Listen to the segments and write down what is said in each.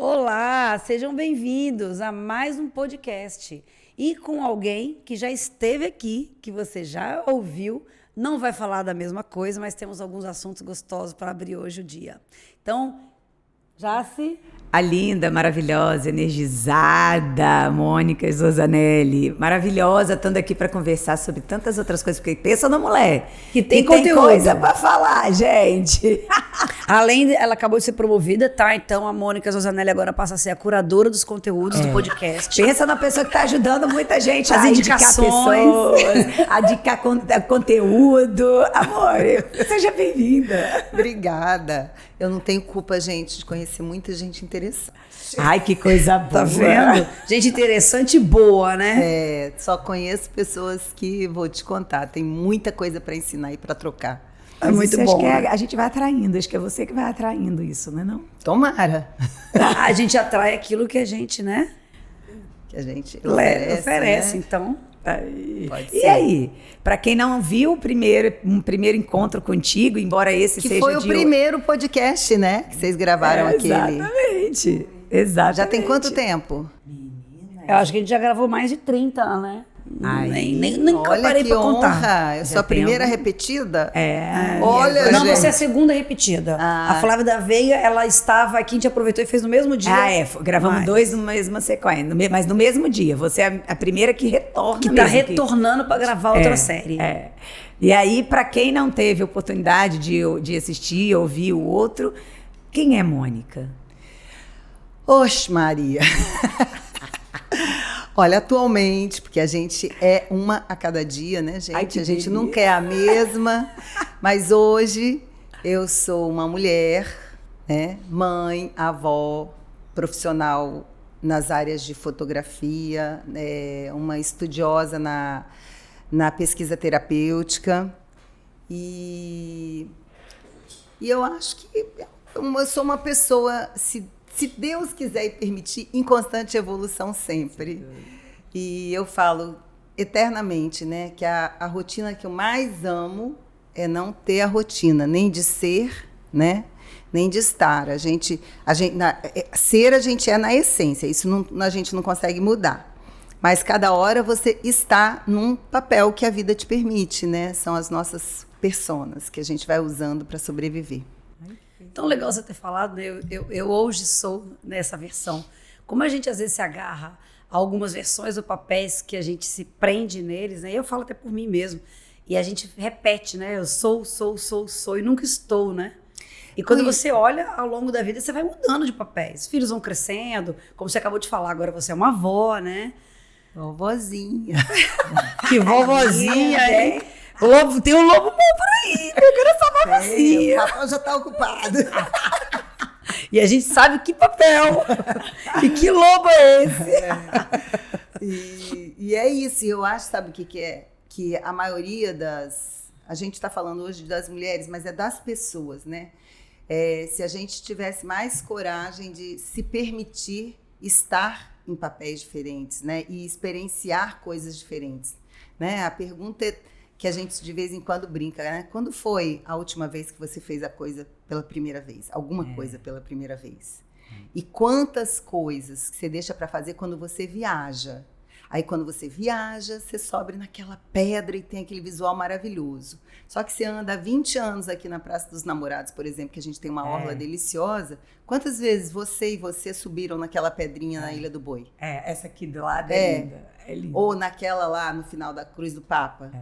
Olá, sejam bem-vindos a mais um podcast. E com alguém que já esteve aqui, que você já ouviu, não vai falar da mesma coisa, mas temos alguns assuntos gostosos para abrir hoje o dia. Então, Jaci. A linda, maravilhosa, energizada Mônica Zozanelli. Maravilhosa, estando aqui para conversar sobre tantas outras coisas, porque pensa na mulher. Que tem conteúdo. Tem coisa para falar, gente. Além, ela acabou de ser promovida, tá? Então a Mônica Zozanelli agora passa a ser a curadora dos conteúdos do podcast. Pensa na pessoa que está ajudando muita gente As a indicações. indicar pessoas, a indicar conteúdo. Amor, seja bem-vinda. Obrigada. Eu não tenho culpa, gente, de conhecer muita gente interessante. Ai, que coisa boa. Tá vendo? Gente interessante e boa, né? Só conheço pessoas que vou te contar. Tem muita coisa para ensinar e para trocar. É muito bom. Acho que né? a gente vai atraindo, acho que é você que vai atraindo isso, né? Não? Tomara. A gente atrai aquilo que a gente, né? Que a gente oferece, né? então. Pode E ser. aí, para quem não viu um primeiro encontro contigo, embora esse Que seja foi o primeiro podcast, né? Que vocês gravaram aquele. Exatamente. Já tem quanto tempo? Eu acho que a gente já gravou mais de 30, né? Ai, nem olha parei que pra contar. honra. Eu sou a primeira repetida? Olha, Não, gente. você é a segunda repetida. A Flávia da Veiga, ela estava aqui, a gente aproveitou e fez no mesmo dia. Gravamos dois na mesma sequência, mas no mesmo dia. Você é a primeira que retorna. Que tá retornando para gravar outra série. E aí, para quem não teve oportunidade de assistir, ouvir o outro, quem é Mônica? Oxe, Maria. Olha, atualmente, porque a gente é uma a cada dia, né, gente? Ai, que a gente delícia. nunca é a mesma, mas hoje eu sou uma mulher, né, mãe, avó, profissional nas áreas de fotografia, uma estudiosa na pesquisa terapêutica e eu acho que eu sou uma pessoa, se Deus quiser e permitir, em constante evolução sempre. E eu falo eternamente, né, que a rotina que eu mais amo é não ter a rotina, nem de ser, né, nem de estar. Ser a gente é na essência, isso a gente não consegue mudar. Mas cada hora você está num papel que a vida te permite, né? São as nossas personas que a gente vai usando para sobreviver. Tão legal você ter falado, né? Eu hoje sou nessa versão. Como a gente às vezes se agarra a algumas versões ou papéis que a gente se prende neles, né? Eu falo até por mim mesmo. E a gente repete, né? Eu sou e nunca estou, né? E quando você olha ao longo da vida, você vai mudando de papéis. Os filhos vão crescendo, como você acabou de falar, agora você é uma avó, né? Vovozinha. Que vovozinha, hein? Tem um lobo bom por aí, eu quero essa vovozinha. O papel já está ocupado. E a gente sabe que papel e que lobo é esse. E é isso, eu acho, sabe o que é? Que a maioria a gente está falando hoje das mulheres, mas é das pessoas, né? Se a gente tivesse mais coragem de se permitir estar em papéis diferentes, né? E experienciar coisas diferentes, né? A pergunta é que a gente de vez em quando brinca, né? Quando foi a última vez que você fez a coisa pela primeira vez? Alguma coisa pela primeira vez? E quantas coisas que você deixa para fazer quando você viaja? Aí quando você viaja, você sobe naquela pedra e tem aquele visual maravilhoso. Só que você anda há 20 anos aqui na Praça dos Namorados, por exemplo, que a gente tem uma orla deliciosa. Quantas vezes você e você subiram naquela pedrinha na Ilha do Boi? Essa aqui do lado é linda. É linda. Ou naquela lá no final da Cruz do Papa.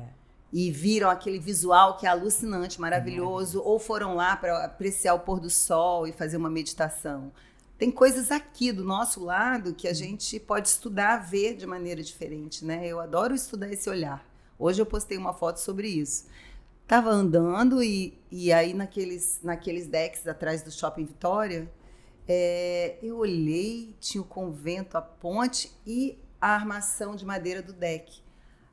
E viram aquele visual que é alucinante, maravilhoso, ou foram lá para apreciar o pôr do sol e fazer uma meditação. Tem coisas aqui do nosso lado que a gente pode estudar, ver de maneira diferente, né? Eu adoro estudar esse olhar. Hoje eu postei uma foto sobre isso. Estava andando e aí naqueles decks atrás do Shopping Vitória, eu olhei, tinha o convento, a ponte e a armação de madeira do deck.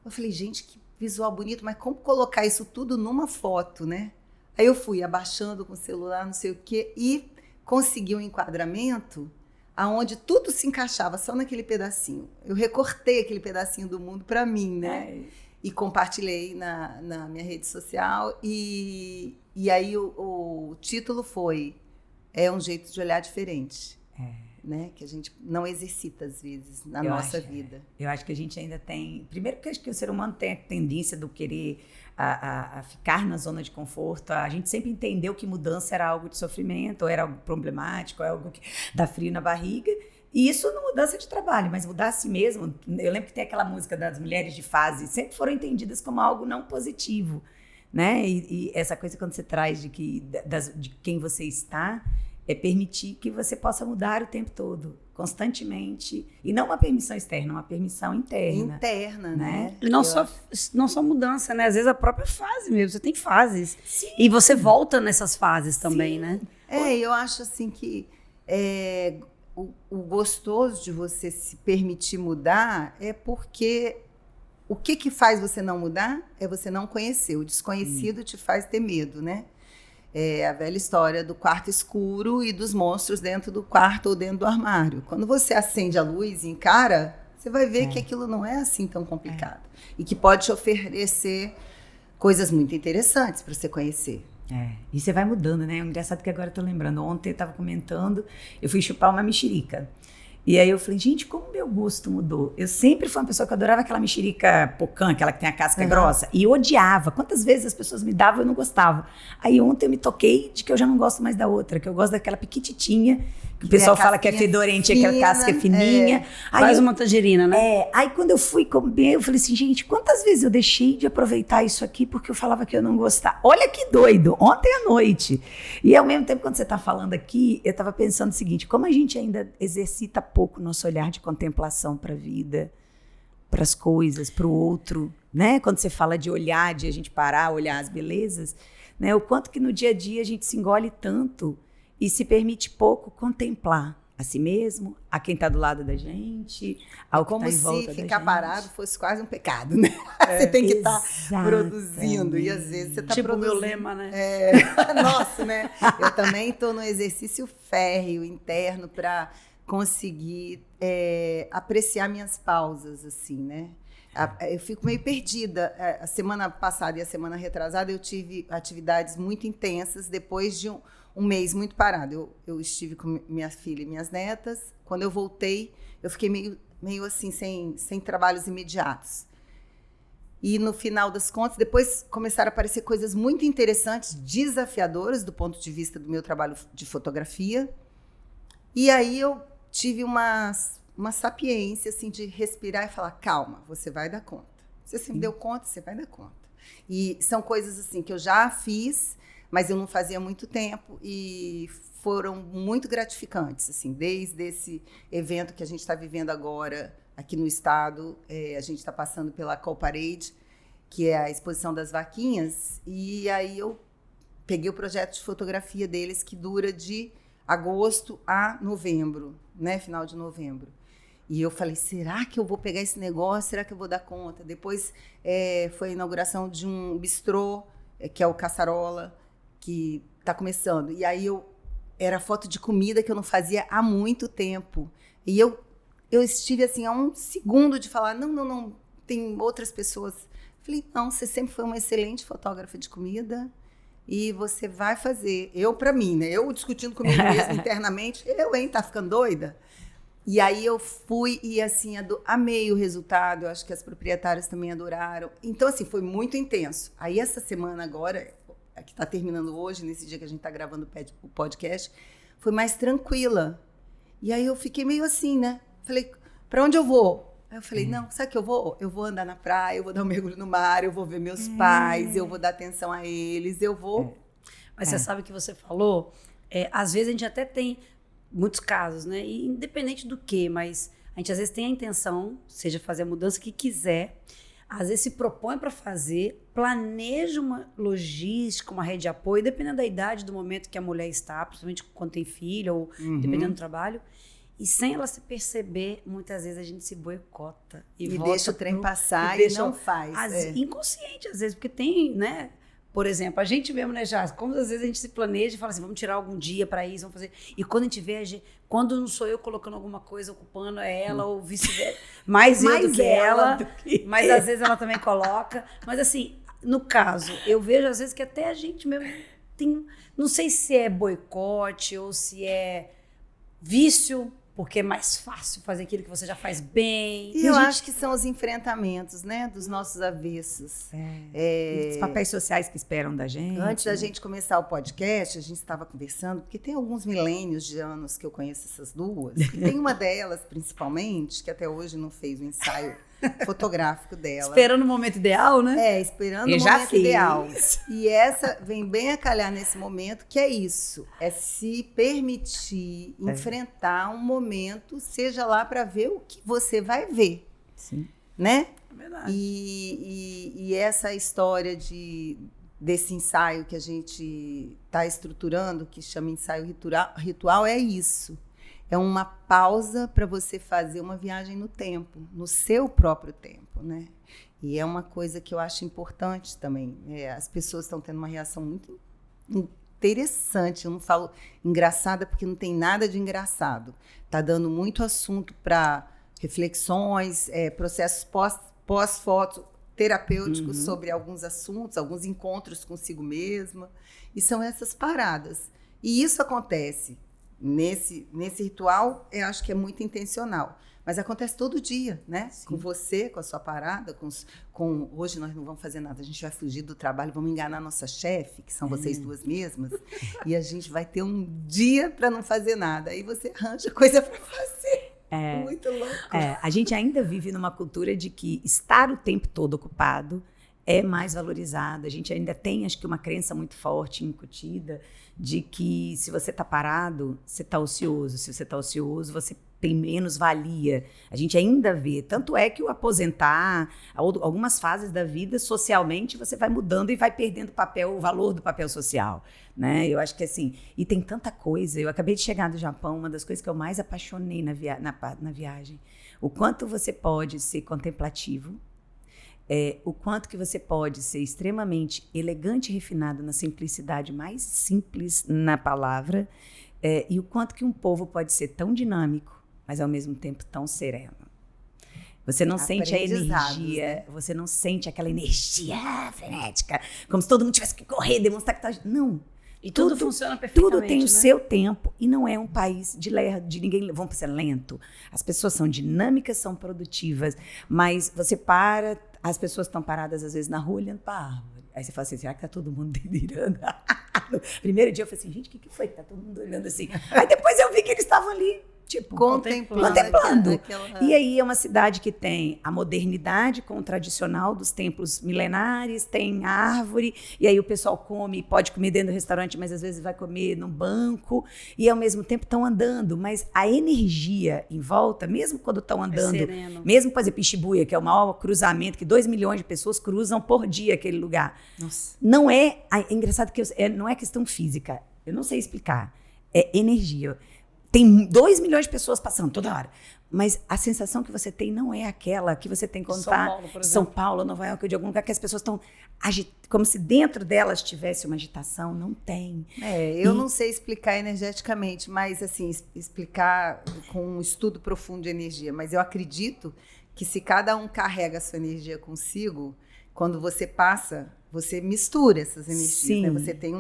Eu falei, gente, que visual bonito, mas como colocar isso tudo numa foto, né? Aí eu fui abaixando com o celular, não sei o quê, e consegui um enquadramento aonde tudo se encaixava só naquele pedacinho. Eu recortei aquele pedacinho do mundo para mim, né? E compartilhei na minha rede social. E aí o título foi É um jeito de olhar diferente. né? Que a gente não exercita, às vezes, na nossa vida. Eu acho que a gente ainda tem... Primeiro porque acho que o ser humano tem a tendência do querer a ficar na zona de conforto. A gente sempre entendeu que mudança era algo de sofrimento, ou era algo problemático, ou algo que dá frio na barriga. E isso não mudança de trabalho, mas mudar a si mesmo. Eu lembro que tem aquela música das mulheres de fase, sempre foram entendidas como algo não positivo, né? E essa coisa quando você traz de quem você está, é permitir que você possa mudar o tempo todo, constantemente. E não uma permissão externa, uma permissão interna. Interna, né? E não só mudança, né? Às vezes a própria fase mesmo, você tem fases. Sim. E você volta nessas fases também, né? Eu acho assim que o gostoso de você se permitir mudar é porque o que faz você não mudar é você não conhecer. O desconhecido te faz ter medo, né? É a velha história do quarto escuro e dos monstros dentro do quarto ou dentro do armário. Quando você acende a luz e encara, você vai ver que aquilo não é assim tão complicado. E que pode te oferecer coisas muito interessantes para você conhecer. E você vai mudando, né? É engraçado que agora eu tô lembrando. Ontem eu tava comentando, eu fui chupar uma mexerica. E aí eu falei, gente, como meu gosto mudou. Eu sempre fui uma pessoa que adorava aquela mexerica pocã, aquela que tem a casca grossa, e eu odiava. Quantas vezes as pessoas me davam e eu não gostava. Aí ontem eu me toquei de que eu já não gosto mais da outra, que eu gosto daquela piquititinha, que o pessoal fala que é fedorente, aquela casca é fininha. Faz uma tangerina, né? Aí quando eu fui comer, eu falei assim, gente, quantas vezes eu deixei de aproveitar isso aqui porque eu falava que eu não gostava. Olha que doido, ontem à noite. E ao mesmo tempo, quando você está falando aqui, eu estava pensando o seguinte, como a gente ainda exercita pouco o nosso olhar de contemplação para a vida, para as coisas, para o outro, né? Quando você fala de olhar, de a gente parar, olhar as belezas, né? O quanto que no dia a dia a gente se engole tanto e se permite pouco contemplar a si mesmo, a quem está do lado da gente, ao que está em volta da gente. Como se ficar parado fosse quase um pecado, né? Você tem que estar produzindo e às vezes você está produzindo. Tipo o meu lema, né? Nossa, né? Eu também estou no exercício férreo interno para conseguir apreciar minhas pausas, assim, né? Eu fico meio perdida. A semana passada e a semana retrasada eu tive atividades muito intensas depois de um mês muito parado. Eu estive com minha filha e minhas netas. Quando eu voltei, eu fiquei meio assim, sem trabalhos imediatos. E no final das contas, depois começaram a aparecer coisas muito interessantes, desafiadoras do ponto de vista do meu trabalho de fotografia. E aí eu tive uma sapiência assim, de respirar e falar, calma, você vai dar conta. Você se deu conta, você vai dar conta. E são coisas assim que eu já fiz, mas eu não fazia há muito tempo e foram muito gratificantes, assim, desde esse evento que a gente está vivendo agora aqui no estado. A gente está passando pela Call Parade, que é a exposição das vaquinhas, e aí eu peguei o projeto de fotografia deles, que dura de agosto a novembro, né, final de novembro. E eu falei, será que eu vou pegar esse negócio? Será que eu vou dar conta? Depois foi a inauguração de um bistrô, que é o Caçarola, que está começando. E aí era foto de comida que eu não fazia há muito tempo. E eu estive assim, a um segundo de falar, não, tem outras pessoas. Falei, não, você sempre foi uma excelente fotógrafa de comida e você vai fazer. Eu, para mim, né? Eu discutindo comigo mesmo internamente, tá ficando doida? E aí eu fui e assim, amei o resultado, eu acho que as proprietárias também adoraram. Então, assim, foi muito intenso. Aí essa semana agora, que está terminando hoje, nesse dia que a gente está gravando o podcast, foi mais tranquila. E aí eu fiquei meio assim, né? Falei, para onde eu vou? Aí eu falei, não, sabe o que eu vou? Eu vou andar na praia, eu vou dar um mergulho no mar, eu vou ver meus pais, eu vou dar atenção a eles, eu vou... Mas você sabe que você falou, às vezes a gente até tem muitos casos, né? E independente do que, mas a gente às vezes tem a intenção, seja fazer a mudança que quiser, às vezes se propõe para fazer, planeja uma logística, uma rede de apoio, dependendo da idade, do momento que a mulher está, principalmente quando tem filho ou dependendo do trabalho. E sem ela se perceber, muitas vezes a gente se boicota. E deixa o trem passar e não faz. Inconsciente, às vezes, porque tem, né? Por exemplo, a gente mesmo, né, já, como às vezes a gente se planeja e fala assim, vamos tirar algum dia para isso, vamos fazer. E quando a gente vê, quando não sou eu colocando alguma coisa, ocupando ela, ou vice-versa, mais eu do que ela, mas às vezes ela também coloca. Mas assim, no caso, eu vejo às vezes que até a gente mesmo tem, não sei se é boicote ou se é vício, porque é mais fácil fazer aquilo que você já faz bem. E eu acho que são os enfrentamentos, né, dos nossos avessos. E os papéis sociais que esperam da gente. Antes da gente começar o podcast, a gente estava conversando, porque tem alguns milênios de anos que eu conheço essas duas, e tem uma delas, principalmente, que até hoje não fez o ensaio fotográfico dela. Esperando o momento ideal, né? Esperando o momento ideal. E essa vem bem a calhar nesse momento, que é isso. É se permitir enfrentar um momento, seja lá para ver o que você vai ver. Sim. Né? É verdade. E essa história desse ensaio que a gente está estruturando, que chama ensaio ritual, é isso. É uma pausa para você fazer uma viagem no tempo, no seu próprio tempo, né? E é uma coisa que eu acho importante também. As pessoas estão tendo uma reação muito interessante. Eu não falo engraçada porque não tem nada de engraçado. Está dando muito assunto para reflexões, processos pós-foto terapêuticos sobre alguns assuntos, alguns encontros consigo mesma. E são essas paradas. E isso acontece. Nesse ritual, eu acho que é muito intencional. Mas acontece todo dia, né? Sim. Com você, com a sua parada, hoje nós não vamos fazer nada, a gente vai fugir do trabalho, vamos enganar nossa chefe, que são vocês duas mesmas, e a gente vai ter um dia para não fazer nada. Aí você arranja coisa para fazer. Muito louco. A gente ainda vive numa cultura de que estar o tempo todo ocupado é mais valorizado. A gente ainda tem, acho que, uma crença muito forte, incutida, de que se você está parado, você está ocioso. Se você está ocioso, você tem menos valia. A gente ainda vê. Tanto é que o aposentar, algumas fases da vida, socialmente, você vai mudando e vai perdendo o valor do papel social. Né? Eu acho que assim, e tem tanta coisa. Eu acabei de chegar do Japão, uma das coisas que eu mais apaixonei na viagem. O quanto você pode ser contemplativo, o quanto que você pode ser extremamente elegante e refinado na simplicidade mais simples na palavra, e o quanto que um povo pode ser tão dinâmico, mas ao mesmo tempo tão sereno. Você não sente a energia, né? Você não sente aquela energia frenética, como se todo mundo tivesse que correr, demonstrar que tá... Não. E tudo funciona perfeitamente, tudo tem o né? seu tempo e não é um país de ninguém vamos ser lento. As pessoas são dinâmicas, são produtivas, mas você para, as pessoas estão paradas às vezes na rua olhando para a árvore. Aí você fala assim, será que tá todo mundo delirando? No primeiro dia eu falei assim, gente, o que foi que tá todo mundo olhando assim? Aí depois eu vi que eles estavam ali, tipo, contemplando. E aí é uma cidade que tem a modernidade com o tradicional dos templos milenares, tem árvore, e aí o pessoal pode comer dentro do restaurante, mas às vezes vai comer num banco, e ao mesmo tempo estão andando, mas a energia em volta, mesmo quando estão andando, mesmo, por exemplo, em Shibuya, que é o maior cruzamento, que 2 milhões de pessoas cruzam por dia aquele lugar. Nossa. Não é engraçado que não é questão física, eu não sei explicar, é energia. Tem 2 milhões de pessoas passando toda hora. Mas a sensação que você tem não é aquela que você tem quando está em São Paulo, Nova York, de algum lugar que as pessoas estão como se dentro delas tivesse uma agitação. Não tem. Eu não sei explicar energeticamente, mas assim, explicar com um estudo profundo de energia. Mas eu acredito que se cada um carrega a sua energia consigo, quando você passa, você mistura essas energias. Né? Você tem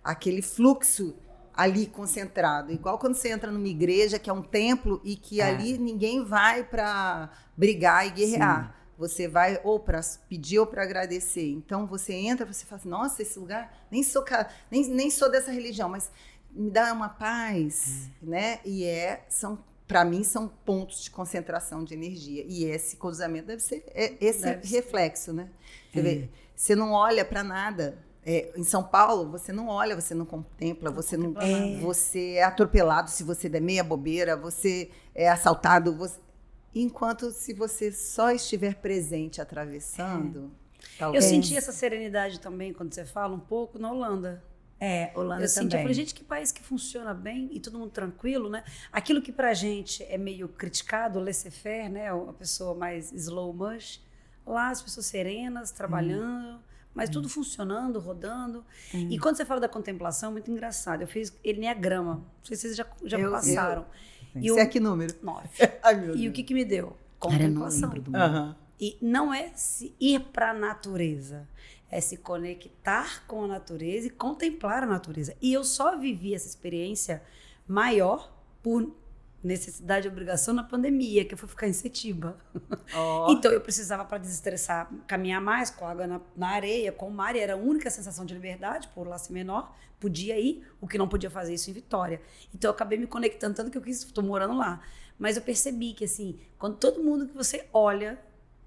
aquele fluxo ali concentrado, igual quando você entra numa igreja que é um templo e que ali ninguém vai para brigar e guerrear. Sim. Você vai ou para pedir ou para agradecer. Então você entra, você fala assim, nossa, esse lugar, nem sou dessa religião, mas me dá uma paz, né? E para mim são pontos de concentração de energia. E esse cruzamento deve ser reflexo, né? Você vê, você não olha para nada. Em São Paulo, você não olha, você não contempla, você é atropelado se você der meia bobeira, você é assaltado. Enquanto se você só estiver presente atravessando... Eu senti essa serenidade também, quando você fala um pouco, na Holanda. Holanda também. Eu falei, gente, que país que funciona bem e todo mundo tranquilo, né? Aquilo que pra gente é meio criticado, laissez-faire, né? Uma pessoa mais slow mush. Lá as pessoas serenas, trabalhando... Mas tudo funcionando, rodando. E quando você fala da contemplação, muito engraçado. Eu fiz Enneagrama. Não sei se vocês já passaram. Isso é que número? 9. Ai, meu Deus. E o que me deu? Contemplação. Uhum. E não é ir para a natureza. É se conectar com a natureza e contemplar a natureza. E eu só vivi essa experiência maior por necessidade e obrigação na pandemia, que eu fui ficar em Setiba. Ó. Então eu precisava, para desestressar, caminhar mais com a água na areia, com o mar, e era a única sensação de liberdade, por lá ser menor, podia ir, o que não podia fazer isso em Vitória. Então eu acabei me conectando, tanto que eu estou morando lá. Mas eu percebi que, assim, quando todo mundo que você olha,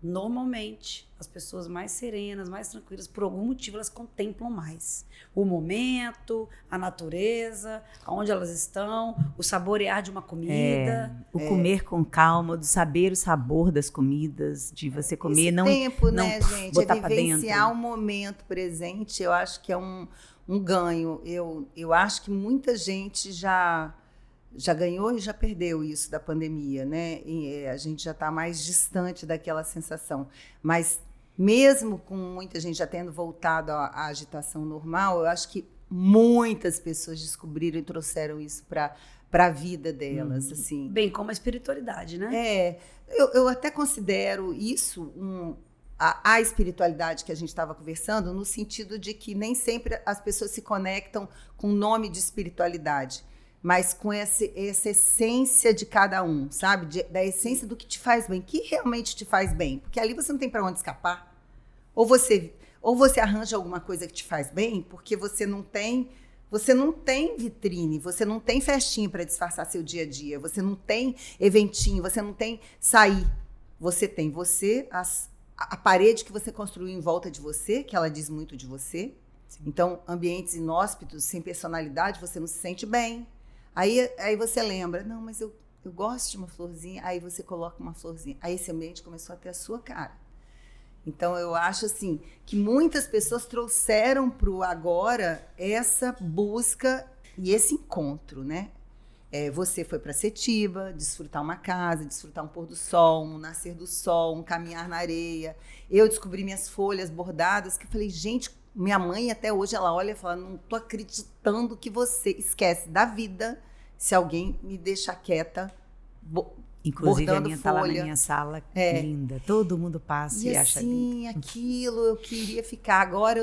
normalmente, as pessoas mais serenas, mais tranquilas, por algum motivo, elas contemplam mais o momento, a natureza, aonde elas estão, o saborear de uma comida. O comer com calma, do saber o sabor das comidas, de você comer, Esse não tempo, não né, gente? botar É pra vivenciar dentro. o momento presente, eu acho que é um ganho. Eu acho que muita gente já ganhou e já perdeu isso da pandemia, né? E a gente já está mais distante daquela sensação. Mas mesmo com muita gente já tendo voltado à agitação normal, eu acho que muitas pessoas descobriram e trouxeram isso para a vida delas, assim. Bem como a espiritualidade, né? Eu até considero isso a espiritualidade que a gente estava conversando, no sentido de que nem sempre as pessoas se conectam com o nome de espiritualidade, mas com essa essência de cada um, sabe? Da essência do que te faz bem, que realmente te faz bem. Porque ali você não tem para onde escapar. Ou você arranja alguma coisa que te faz bem, porque você não tem vitrine, você não tem festinha para disfarçar seu dia a dia, você não tem eventinho, você não tem sair. Você tem a parede que você construiu em volta de você, que ela diz muito de você. Sim. Então, ambientes inóspitos, sem personalidade, você não se sente bem. Aí você lembra, não, mas eu gosto de uma florzinha, aí você coloca uma florzinha. Aí esse ambiente começou a ter a sua cara. Então, eu acho assim, que muitas pessoas trouxeram para o agora essa busca e esse encontro, né? Você foi para Setiba, desfrutar uma casa, desfrutar um pôr do sol, um nascer do sol, um caminhar na areia. Eu descobri minhas folhas bordadas, que eu falei, gente, minha mãe até hoje, ela olha e fala, não tô acreditando que você esquece da vida se alguém me deixar quieta, Inclusive, bordando a minha tá lá na folha. minha sala, linda. Todo mundo passa e acha assim, lindo. aquilo, eu queria ficar. Agora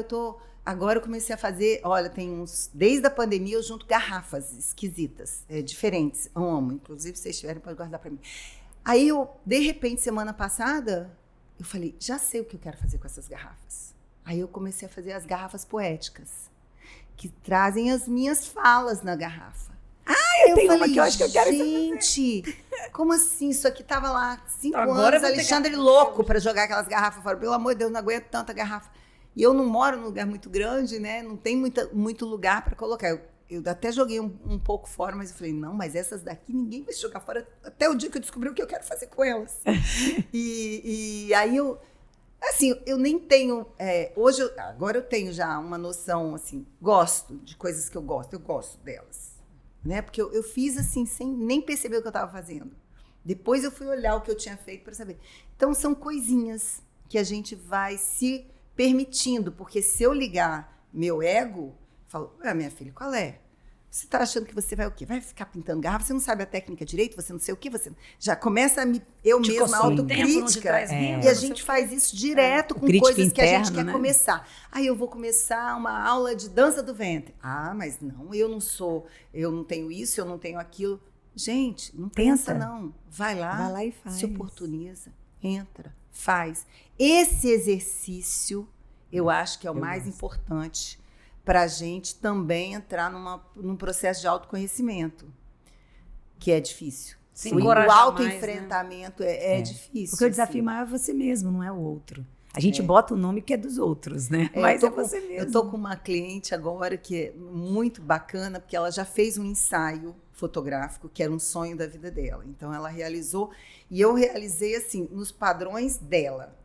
eu comecei a fazer, olha, desde a pandemia eu junto garrafas esquisitas, diferentes. Eu amo, inclusive, se vocês tiverem, pode guardar para mim. Aí de repente, semana passada, eu falei, já sei o que eu quero fazer com essas garrafas. Aí eu comecei a fazer as garrafas poéticas, que trazem as minhas falas na garrafa. Eu tenho uma que eu acho que eu quero gente, como assim? Isso aqui tava lá 5 Agora eu anos, vou ter Alexandre que- louco para jogar aquelas garrafas fora. Pelo amor de Deus, não aguento tanta garrafa. E eu não moro num lugar muito grande, né? Não tem muito lugar para colocar. Eu até joguei um pouco fora, mas eu falei, não, mas essas daqui ninguém vai jogar fora até o dia que eu descobri o que eu quero fazer com elas. E aí eu nem tenho, agora eu tenho já uma noção, assim, gosto de coisas que eu gosto delas, né? Porque eu fiz assim, sem nem perceber o que eu estava fazendo. Depois eu fui olhar o que eu tinha feito para saber. Então são coisinhas que a gente vai se permitindo, porque se eu ligar meu ego, eu falo, minha filha, qual é? Você está achando que você vai o quê? Vai ficar pintando garrafa? Você não sabe a técnica direito? Você não sei o quê? Você já começa eu Te mesma consome tempo, não te autocrítica. traz renda, E a não sei gente o faz isso direto com Crítica coisas que a gente interna, quer né? começar. Aí eu vou começar uma aula de dança do ventre. Ah, mas não, eu não tenho isso, eu não tenho aquilo. Gente, não pensa não. Vai lá e faz. Se oportuniza, entra, faz. Esse exercício, eu acho que é o mais importante para a gente também entrar num processo de autoconhecimento, que é difícil. Se O encorajar autoenfrentamento é difícil. Porque o desafio assim. maior é você mesmo, não é o outro. A gente bota o nome que é dos outros, né? Mas é você mesmo. Eu tô com uma cliente agora que é muito bacana, porque ela já fez um ensaio fotográfico, que era um sonho da vida dela. Então, ela realizou, e eu realizei, assim, nos padrões dela.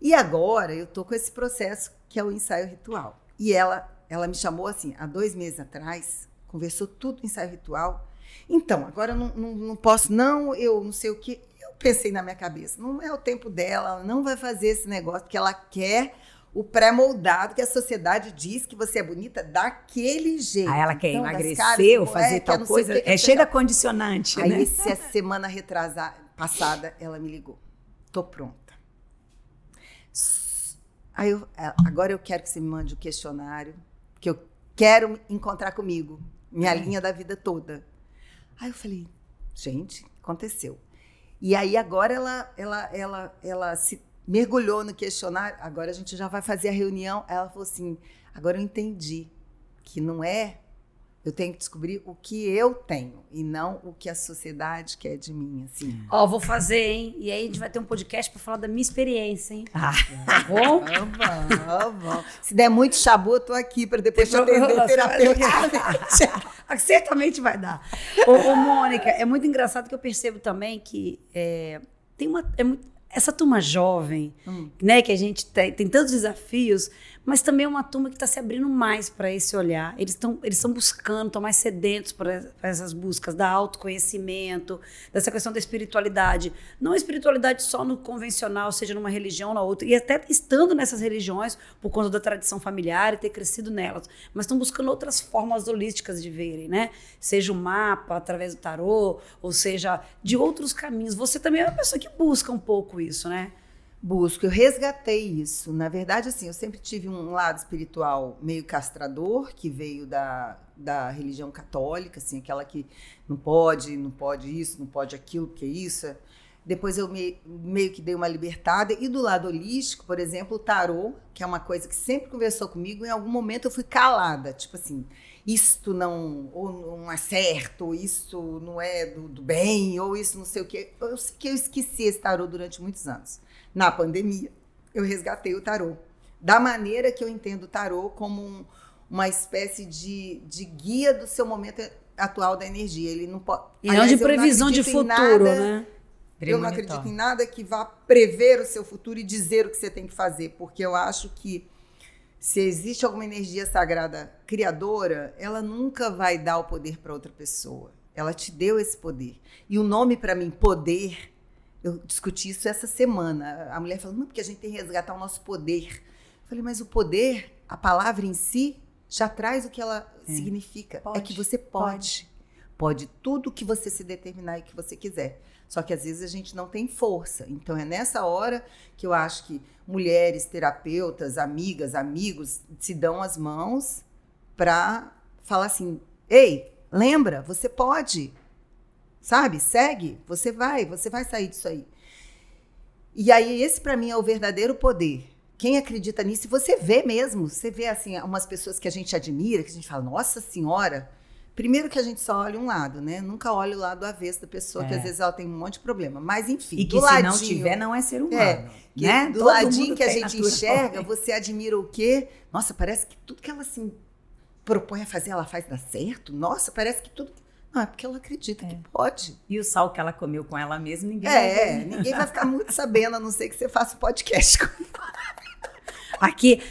E agora, eu tô com esse processo, que é o ensaio ritual. E ela me chamou, assim, há 2 meses atrás, conversou tudo no ensaio ritual. Então, agora eu não posso, eu não sei o quê. Eu pensei na minha cabeça, não é o tempo dela, ela não vai fazer esse negócio, porque ela quer o pré-moldado, que a sociedade diz que você é bonita daquele jeito. Aí ela quer Então, das emagrecer caras, ou fazer quer tal não sei o coisa. quê, quer É cheio chegar. da condicionante, Aí, né? essa semana passada, ela me ligou. Tô pronta. Aí agora eu quero que você me mande o questionário, que eu quero encontrar comigo, minha linha da vida toda. Aí eu falei, Gente, aconteceu. E aí agora ela se mergulhou no questionário, agora a gente já vai fazer a reunião. Ela falou assim, agora eu entendi que não é, eu tenho que descobrir o que eu tenho e não o que a sociedade quer de mim, assim. Ó, vou fazer, hein? E aí a gente vai ter um podcast pra falar da minha experiência, hein? Ah, Tá bom? bom. Se der muito chabu, eu tô aqui para depois te atender terapeuticamente. Certamente vai dar. Ô, Mônica, é muito engraçado que eu percebo também que essa turma jovem, né, que a gente tem tantos desafios, mas também é uma turma que está se abrindo mais para esse olhar. Eles estão buscando, estão mais sedentos para essas buscas da autoconhecimento, dessa questão da espiritualidade. Não a espiritualidade só no convencional, seja numa religião ou na outra, e até estando nessas religiões por conta da tradição familiar e ter crescido nelas, mas estão buscando outras formas holísticas de verem, né? Seja o mapa, através do tarô, ou seja, de outros caminhos. Você também é uma pessoa que busca um pouco isso, né? Busco, eu resgatei isso. Na verdade, assim, eu sempre tive um lado espiritual meio castrador, que veio da religião católica, assim, aquela que não pode isso, não pode aquilo, porque isso. Depois eu meio que dei uma libertada. E do lado holístico, por exemplo, o tarô, que é uma coisa que sempre conversou comigo, em algum momento eu fui calada, tipo assim, isto não é certo, ou isso não é do bem, ou isso não sei o quê. Eu sei que eu esqueci esse tarô durante muitos anos. Na pandemia, eu resgatei o tarô. Da maneira que eu entendo o tarô como uma espécie de guia do seu momento atual da energia. Ele não pode. E não de previsão de futuro, né? Eu não acredito em nada que vá prever o seu futuro e dizer o que você tem que fazer, porque eu acho que se existe alguma energia sagrada criadora, ela nunca vai dar o poder para outra pessoa. Ela te deu esse poder. E o nome para mim, poder, eu discuti isso essa semana. A mulher falou, não, porque a gente tem que resgatar o nosso poder. Eu falei, mas o poder, a palavra em si, já traz o que ela significa. É que você pode. Pode tudo que você se determinar e que você quiser. Só que às vezes a gente não tem força. Então é nessa hora que eu acho que mulheres, terapeutas, amigas, amigos se dão as mãos para falar assim, ei, lembra, você pode. Sabe? Segue, você vai sair disso aí. E aí esse para mim é o verdadeiro poder. Quem acredita nisso, você vê mesmo, você vê assim, umas pessoas que a gente admira, que a gente fala, nossa senhora, primeiro que a gente só olha um lado, né? Nunca olha o lado avesso da pessoa, que às vezes ela tem um monte de problema. Mas enfim, e que se não tiver, não é ser humano. Né? Do ladinho que a gente enxerga, você admira o quê? Nossa, parece que tudo que ela se propõe a fazer, ela faz dar certo. Nossa, parece que tudo... Não, é porque ela acredita que pode. E o sal que ela comeu com ela mesma, ninguém vai ver. Ninguém vai ficar muito sabendo, a não ser que você faça o podcast comigo. Aqui,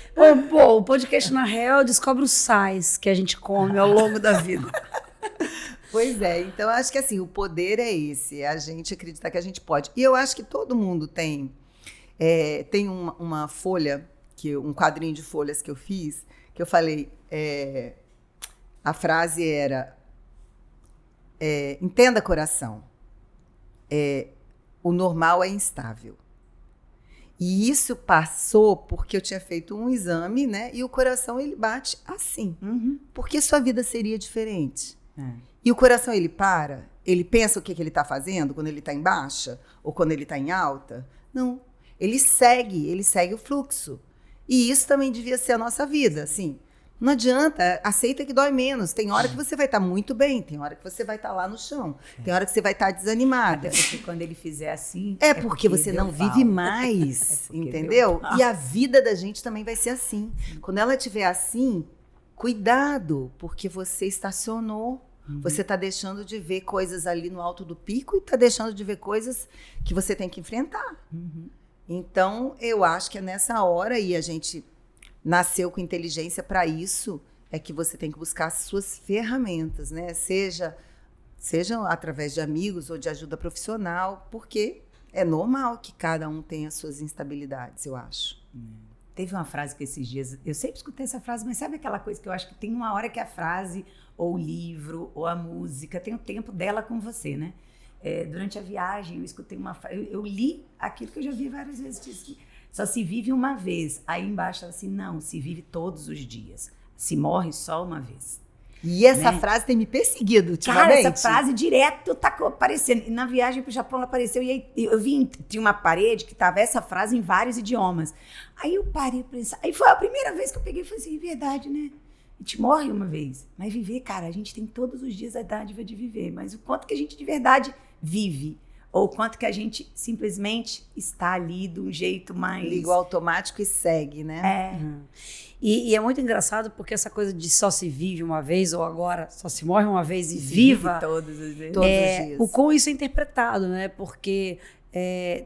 o podcast na real descobre os sais que a gente come ao longo da vida. Pois é, então eu acho que assim, o poder é esse, é a gente acreditar que a gente pode. E eu acho que todo mundo tem uma folha, um quadrinho de folhas que eu fiz, que eu falei, a frase era, entenda coração, o normal é instável. E isso passou porque eu tinha feito um exame, né? E o coração, ele bate assim. Porque sua vida seria diferente. E o coração, ele para? Ele pensa o que ele está fazendo quando ele está em baixa? Ou quando ele está em alta? Não. Ele segue o fluxo. E isso também devia ser a nossa vida, assim. Não adianta, aceita que dói menos. Tem hora que você vai estar muito bem, tem hora que você vai estar lá no chão, tem hora que você vai estar desanimada. Até porque quando ele fizer assim... É porque você não vive mais, entendeu? E a vida da gente também vai ser assim. Quando ela estiver assim, cuidado, porque você estacionou. Você está deixando de ver coisas ali no alto do pico e está deixando de ver coisas que você tem que enfrentar. Então, eu acho que é nessa hora, e a gente nasceu com inteligência para isso, é que você tem que buscar as suas ferramentas, né? Seja através de amigos ou de ajuda profissional, porque é normal que cada um tenha as suas instabilidades, eu acho. Teve uma frase que esses dias, eu sempre escutei essa frase, mas sabe aquela coisa que eu acho que tem uma hora que a frase, ou o livro, ou a música, tem o tempo dela com você, né? Durante a viagem, eu escutei eu li aquilo que eu já vi várias vezes, diz que só se vive uma vez. Aí embaixo ela assim, não, se vive todos os dias. Se morre só uma vez. E essa né? frase tem me perseguido Cara, ultimamente. essa frase direto tá aparecendo. E na viagem pro Japão ela apareceu e aí eu vi, tinha uma parede que tava essa frase em vários idiomas. Aí eu parei pra pensar. Aí foi a primeira vez que eu peguei e falei assim, é verdade, né? A gente morre uma vez, mas viver, cara, a gente tem todos os dias a dádiva de viver, mas o quanto que a gente de verdade vive, ou o quanto que a gente simplesmente está ali de um jeito mais... Liga o automático e segue, né? E é muito engraçado porque essa coisa de só se vive uma vez, ou agora só se morre uma vez e viva, todos os dias. Todos os dias. o como isso é interpretado, né? Porque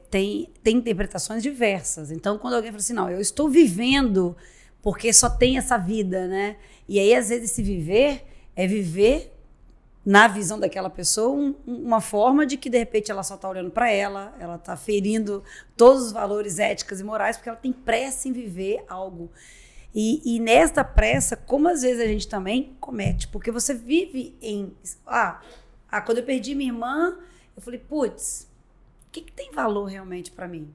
tem interpretações diversas. Então, quando alguém fala assim, não, eu estou vivendo porque só tem essa vida, né? E aí, às vezes, esse viver é viver, na visão daquela pessoa, uma forma de que, de repente, ela só está olhando para ela está ferindo todos os valores éticos e morais, porque ela tem pressa em viver algo. E nesta pressa, como às vezes a gente também comete, porque você vive em... quando eu perdi minha irmã, eu falei, putz, o que tem valor realmente para mim?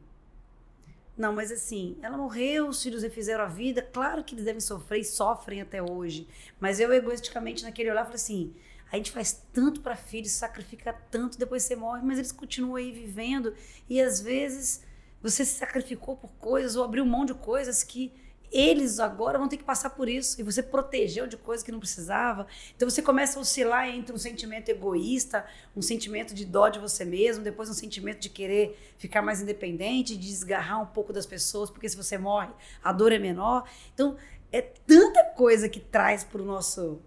Não, mas assim, ela morreu, os filhos refizeram a vida, claro que eles devem sofrer e sofrem até hoje, mas eu egoisticamente naquele olhar falei assim, a gente faz tanto para filhos, sacrifica tanto, depois você morre, mas eles continuam aí vivendo e às vezes você se sacrificou por coisas ou abriu mão de coisas que eles agora vão ter que passar por isso. E você protegeu de coisas que não precisava. Então você começa a oscilar entre um sentimento egoísta, um sentimento de dó de você mesmo, depois um sentimento de querer ficar mais independente, de desgarrar um pouco das pessoas, porque se você morre, a dor é menor. Então é tanta coisa que traz para o nosso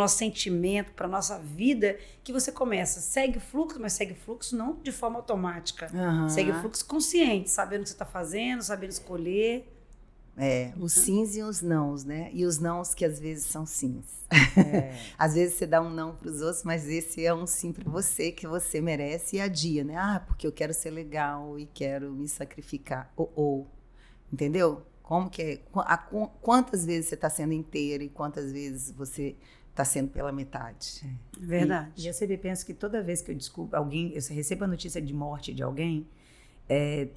sentimento, para a nossa vida, que você começa, segue o fluxo, mas segue o fluxo não de forma automática. Segue o fluxo consciente, sabendo o que você está fazendo, sabendo escolher. Os sims e os nãos, né? E os nãos que às vezes são sims. Às vezes você dá um não para os outros, mas esse é um sim para você, que você merece e adia, né? Porque eu quero ser legal e quero me sacrificar. Entendeu? Como que é? Quantas vezes você está sendo inteira e quantas vezes você está sendo pela metade? Verdade. E eu sempre penso que toda vez que eu descubro alguém, eu recebo a notícia de morte de alguém,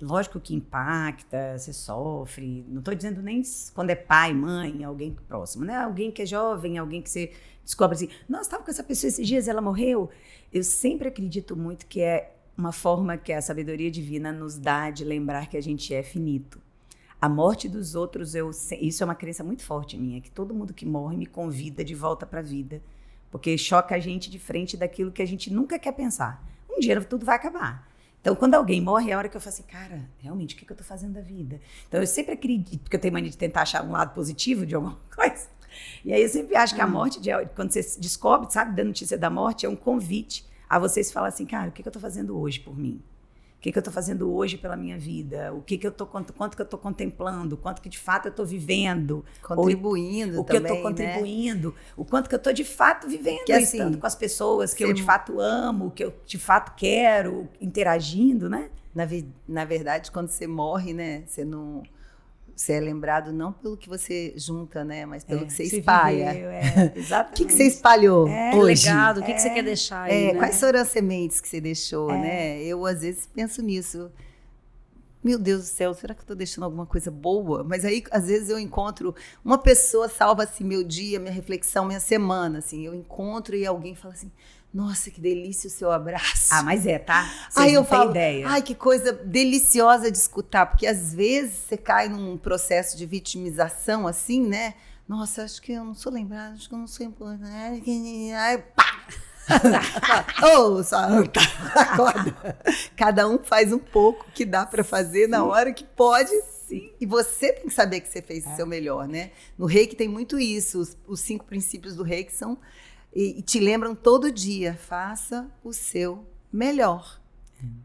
lógico que impacta, você sofre, não estou dizendo nem quando é pai, mãe, alguém próximo, né? Alguém que é jovem, alguém que você descobre assim, nossa, estava com essa pessoa esses dias, ela morreu. Eu sempre acredito muito que é uma forma que a sabedoria divina nos dá de lembrar que a gente é finito. A morte dos outros, isso é uma crença muito forte minha, que todo mundo que morre me convida de volta para a vida, porque choca a gente de frente daquilo que a gente nunca quer pensar. Um dia tudo vai acabar. Então, quando alguém morre, é a hora que eu falo assim, cara, realmente, o que eu tô fazendo da vida? Então, eu sempre acredito, porque eu tenho mania de tentar achar um lado positivo de alguma coisa. E aí, eu sempre acho que a morte, quando você descobre, sabe, da notícia da morte, é um convite a vocês falar assim, cara, o que eu tô fazendo hoje por mim? O que eu estou fazendo hoje pela minha vida? Quanto que eu estou contemplando? Quanto que de fato eu estou vivendo? Contribuindo o que também, eu estou contribuindo? Né? O quanto que eu estou de fato vivendo, que, assim, tanto com as pessoas que eu de fato amo, que eu de fato quero, interagindo, né? Na verdade, quando você morre, né? Você é lembrado não pelo que você junta, né? Mas pelo que você espalha. Exatamente. O que você espalhou hoje? Legado, o que você quer deixar aí, né? Quais foram as sementes que você deixou, né? Eu, às vezes, penso nisso. Meu Deus do céu, será que eu estou deixando alguma coisa boa? Mas aí, às vezes, eu encontro uma pessoa, salva assim, meu dia, minha reflexão, minha semana. Assim, eu encontro e alguém fala assim, nossa, que delícia o seu abraço. Mas tá? Aí eu falo, ideia. Ai, que coisa deliciosa de escutar, porque às vezes você cai num processo de vitimização, assim, né? Nossa, acho que eu não sou lembrada, acho que eu não sou importante. Aí, pá! Santa, acorda. Cada um faz um pouco que dá para fazer na hora que pode. Sim. E você tem que saber que você fez o seu melhor, né? No Reiki tem muito isso. Os 5 princípios do Reiki são... E te lembram todo dia, faça o seu melhor.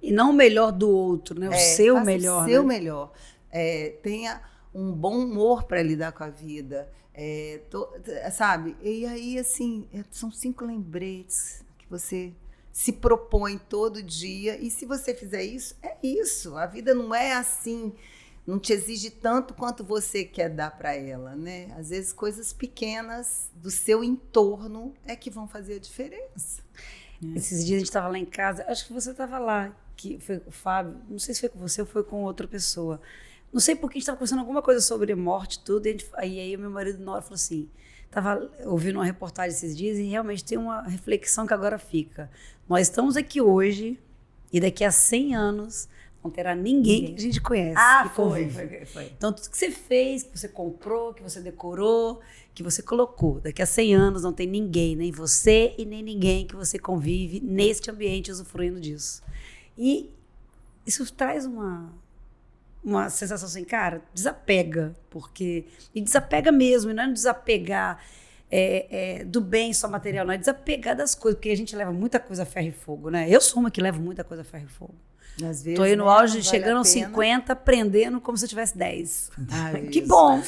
E não o melhor do outro, né? O seu melhor. O seu melhor. Tenha um bom humor para lidar com a vida. Sabe? E aí, assim, são 5 lembretes que você se propõe todo dia. E se você fizer isso, é isso. A vida não é assim... Não te exige tanto quanto você quer dar para ela, né? Às vezes, coisas pequenas do seu entorno é que vão fazer a diferença. Esses dias a gente estava lá em casa, acho que você estava lá, que foi o Fábio, não sei se foi com você ou foi com outra pessoa. Não sei porque a gente estava conversando alguma coisa sobre morte e tudo, aí o meu marido na hora falou assim, estava ouvindo uma reportagem esses dias e realmente tem uma reflexão que agora fica. Nós estamos aqui hoje e daqui a 100 anos não terá ninguém que a gente conhece. Foi. Então, tudo que você fez, que você comprou, que você decorou, que você colocou, daqui a 100 anos não tem ninguém, nem você e nem ninguém que você convive neste ambiente usufruindo disso. E isso traz uma sensação assim, cara, desapega, porque... E desapega mesmo, e não é desapegar do bem só material, não é desapegar das coisas, porque a gente leva muita coisa a ferro e fogo, né? Eu sou uma que leva muita coisa a ferro e fogo. Às vezes, tô aí no auge, vale chegando aos 50, aprendendo como se eu tivesse 10. Que bom!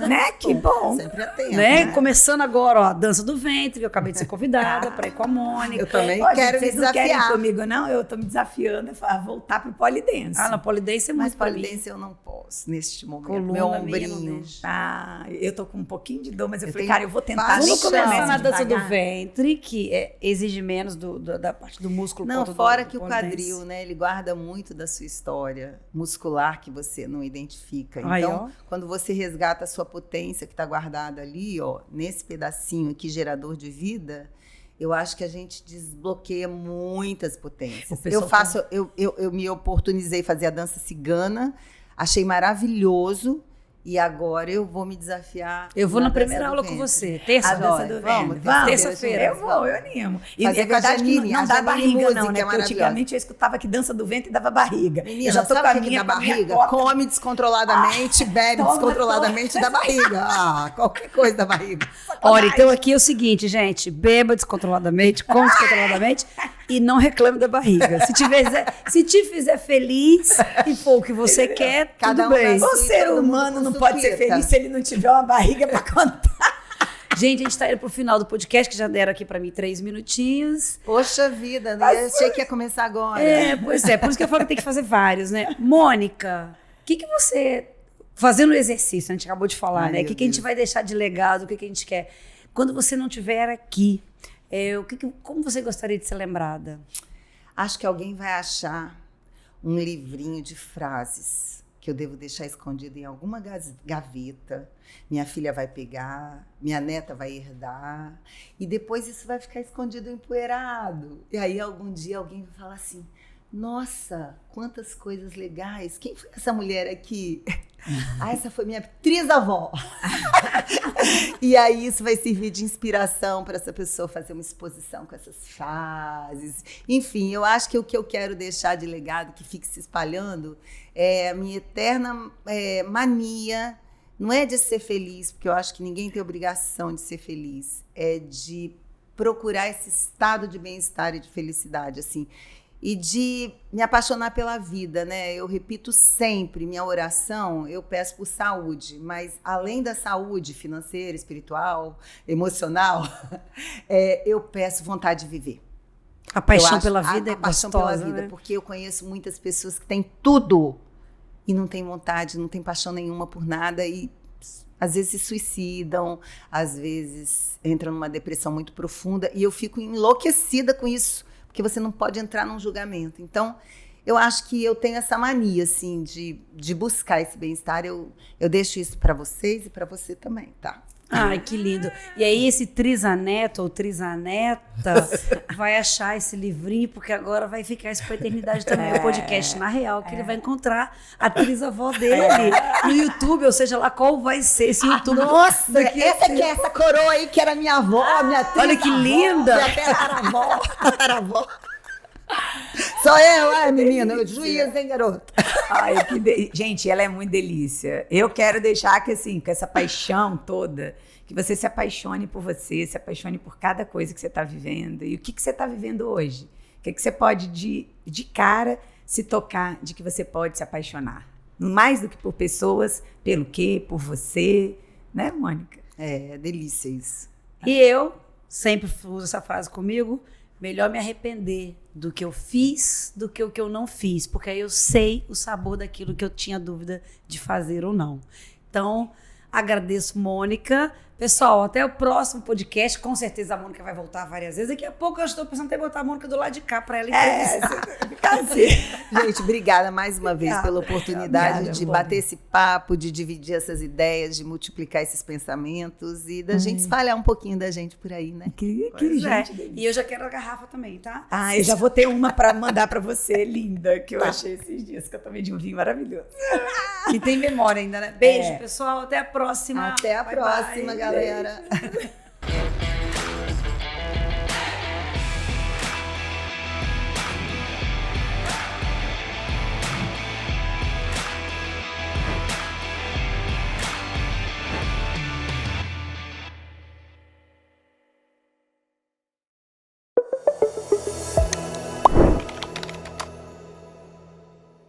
Né? Que bom! Sempre atento. Né? Começando agora, ó, a dança do ventre, que eu acabei de ser convidada para ir com a Mônica. Eu também quero me vocês não querem desafiar. comigo, não? Eu tô me desafiando a voltar pro polidense. Na polidense é muito Mas pra mim. polidense eu não posso, neste momento. Coluna Meu minha não ombrinho. deixa. Eu tô com um pouquinho de dor, mas eu falei, tenho cara, eu vou tentar. paixão. Vamos começar na dança do devagar. ventre, que exige menos da parte do músculo. Não, quanto fora do que o polidense. quadril, né? Ele guarda muito da sua história muscular que você não identifica. Aí, Então, ó. quando você resgata a sua potência que está guardada ali, ó, nesse pedacinho aqui, gerador de vida, eu acho que a gente desbloqueia muitas potências. Eu me oportunizei fazer a dança cigana, achei maravilhoso. E agora eu vou me desafiar. Eu vou na dança primeira do aula com ventre. você. Terça, Adoro. dança do Vamos, ventre. vamos. Terça-feira. Eu vou, eu animo. E Fazer é verdade com a que Janine, não a dá Janine barriga, Music, não, né? é Porque maravilhosa. antigamente eu escutava que dança do ventre dava barriga. Menina, eu já tô sabe com a o que minha dá com a minha barriga? copa. Come descontroladamente, bebe Toma, descontroladamente, dá barriga. Qualquer coisa dá barriga. Olha, então aqui é o seguinte, gente. Beba descontroladamente, come descontroladamente e não reclame da barriga. Se te fizer feliz e for o que você quer, Cada tudo um bem. dá O Isso, ser todo mundo humano com não pode ser suquita. feliz se ele não tiver uma barriga pra contar. Gente, a gente tá indo pro final do podcast, que já deram aqui pra mim 3 minutinhos. Poxa vida, né? Eu achei que ia começar agora. Pois é, por isso que eu falo que tem que fazer vários, né? Mônica, o que você... Fazendo o exercício, a gente acabou de falar, Ai, né? O meu que a gente Deus. vai deixar de legado, o que a gente quer? Quando você não estiver aqui, como você gostaria de ser lembrada? Acho que alguém vai achar um livrinho de frases que eu devo deixar escondido em alguma gaveta. Minha filha vai pegar, minha neta vai herdar, e depois isso vai ficar escondido empoeirado. E aí algum dia alguém vai falar assim: nossa, quantas coisas legais. Quem foi essa mulher aqui? Essa foi minha trisavó. E aí isso vai servir de inspiração para essa pessoa fazer uma exposição com essas frases. Enfim, eu acho que o que eu quero deixar de legado, que fique se espalhando, é a minha eterna mania. Não é de ser feliz, porque eu acho que ninguém tem obrigação de ser feliz. É de procurar esse estado de bem-estar e de felicidade, assim. E de me apaixonar pela vida, né? Eu repito sempre, minha oração, eu peço por saúde, mas além da saúde financeira, espiritual, emocional, eu peço vontade de viver. A paixão pela vida é paixão gostosa, pela vida, né? porque eu conheço muitas pessoas que têm tudo e não têm vontade, não têm paixão nenhuma por nada e às vezes se suicidam, às vezes entram numa depressão muito profunda e eu fico enlouquecida com isso. Porque você não pode entrar num julgamento. Então, eu acho que eu tenho essa mania, assim, de buscar esse bem-estar. Eu deixo isso para vocês e para você também, tá? Ai, que lindo. E aí esse trisaneto ou trisaneta vai achar esse livrinho, porque agora vai ficar isso pra eternidade também, o podcast Na Real, que ele vai encontrar a trisavó dele no YouTube, ou seja lá qual vai ser esse YouTube. Nossa, essa coroa aí que era minha avó, minha trisavó. Olha que linda. Minha tataravó. Sou eu, menina, juiz, hein, garoto? Ai, gente, ela é muito delícia. Eu quero deixar que, assim, com essa paixão toda, que você se apaixone por você, se apaixone por cada coisa que você está vivendo. E o que você está vivendo hoje? O que você pode, de cara, se tocar de que você pode se apaixonar? Mais do que por pessoas, pelo quê? Por você, né, Mônica? É delícia isso. E eu sempre uso essa frase comigo: melhor me arrepender do que eu fiz do que o que eu não fiz, porque aí eu sei o sabor daquilo que eu tinha dúvida de fazer ou não. Então, agradeço, Mônica. Pessoal, até o próximo podcast. Com certeza a Mônica vai voltar várias vezes. Daqui a pouco eu estou pensando em botar a Mônica do lado de cá para ela entrevistar. prazer. Gente, obrigada mais uma vez pela oportunidade Obrigada, de bom. bater esse papo, de dividir essas ideias, de multiplicar esses pensamentos e da gente espalhar um pouquinho da gente por aí, né? Que Pois é. gente delícia. E eu já quero a garrafa também, tá? Ah, eu já vou ter uma para mandar para você, linda, que eu achei esses dias, que eu tomei de um vinho maravilhoso. E tem memória ainda, né? Beijo, É. pessoal. Até a próxima. Até a Bye, próxima, bye. galera.